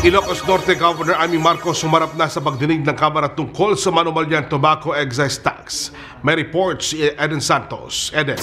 Ilocos Norte Governor Amy Marcos sumarap na sa pagdinig ng Kamara tungkol sa Manumalyan Tobacco Excise Tax. May reports si Eden Santos. Eden.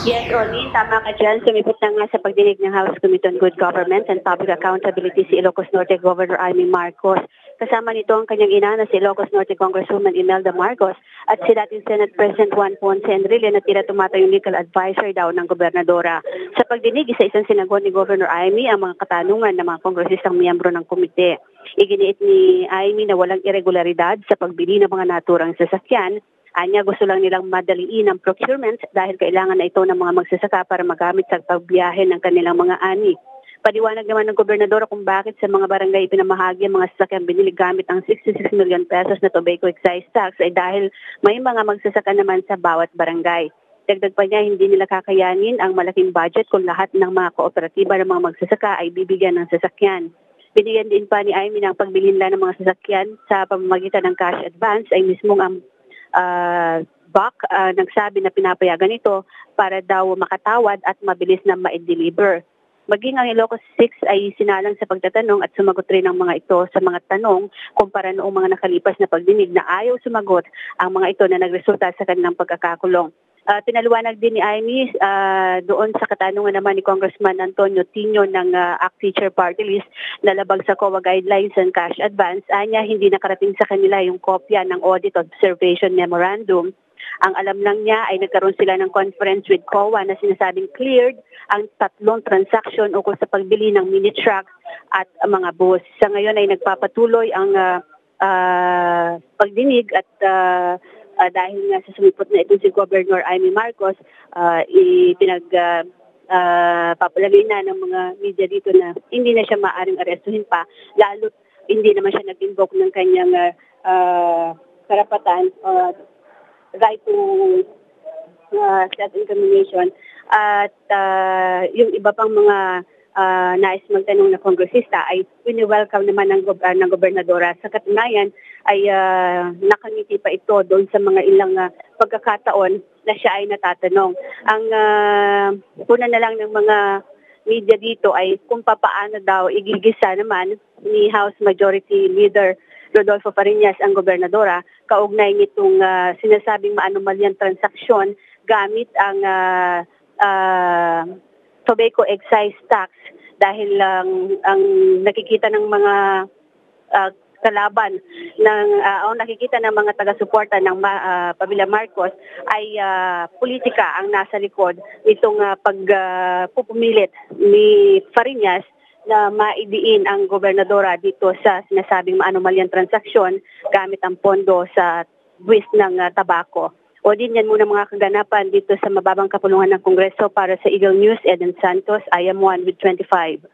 Yes, Olin, tama ka dyan. Sumipot na nga sa pagdinig ng House Committee on Good Government and Public Accountability si Ilocos Norte Governor Amy Marcos. Kasama nito ang kanyang ina na si Ilocos Norte Congresswoman Imelda Marcos at si dating Senate President Juan Ponce Enrile na tila tumatayong legal advisor daw ng gobernadora. Sa pagdinig, isa-isang sinagot ni Governor Amy ang mga katanungan ng mga kongresistang miyembro ng komite. Iginiit ni Amy na walang irregularidad sa pagbili ng mga naturang sasakyan. Anya, gusto lang nilang madaliin ang procurement dahil kailangan na ito ng mga magsasaka para magamit sa pagbiyahe ng kanilang mga ani. Paliwanag naman ng gobernadora kung bakit sa mga barangay ipinamahagi ang mga sasakyan binili gamit ang 66 million pesos na tobacco excise tax ay dahil may mga magsasaka naman sa bawat barangay. Dagdag pa niya, hindi nila kakayanin ang malaking budget kung lahat ng mga kooperatiba ng mga magsasaka ay bibigyan ng sasakyan. Binigyan din pa ni Amy ng pagbili nila ng mga sasakyan sa pamamagitan ng cash advance ay mismong ang BAC nagsabi na pinapayagan ito para daw makatawad at mabilis na ma-deliver. Maging ang Ilocos 6 ay sinalang sa pagtatanong at sumagot rin ang mga ito sa mga tanong kumpara noong mga nakalipas na pagdinig na ayaw sumagot ang mga ito na nagresulta sa kanilang pagkakakulong. Pinaliwanag din ni Amy doon sa katanungan naman ni Congressman Antonio Tino ng ACT Teacher Party List na labag sa COA guidelines and cash advance. Anya, hindi nakarating sa kanila yung kopya ng Audit Observation Memorandum. Ang alam lang niya ay nagkaroon sila ng conference with COA na sinasabing cleared ang 3 transaksyon ukol sa pagbili ng mini truck at mga bus. Sa ngayon ay nagpapatuloy ang pagdinig at dahil nga sa sumipot na ito si Governor Amy Marcos, papalagay na ng mga media dito na hindi na siya maaaring arestuhin pa, lalo hindi naman siya nag-invoke ng kanyang karapatan right to self-incrimination at yung iba pang mga nais magtanong na kongresista ay wini-welcome naman ng gobernadora. Sa katunayan ay nakangiti pa ito doon sa mga ilang pagkakataon na siya ay natatanong. Ang una na lang ng mga media dito ay kung papaano daw igigisa naman ni House Majority Leader Rodolfo Fariñas ang gobernadora kaugnay nitong sinasabing maanumalyang transaksyon gamit ang tobacco excise tax dahil ang nakikita ng mga kalaban ng nakikita ng mga taga-suporta ng Pamilya Marcos ay politika ang nasa likod nitong pagpupumilit ni Fariñas na maidiin ang gobernadora dito sa sinasabing maanumalyang transaksyon gamit ang pondo sa buwis ng tabako. O din yan muna mga kaganapan dito sa mababang kapulungan ng Kongreso para sa Eagle News. Eden Santos, I am 1 with 25.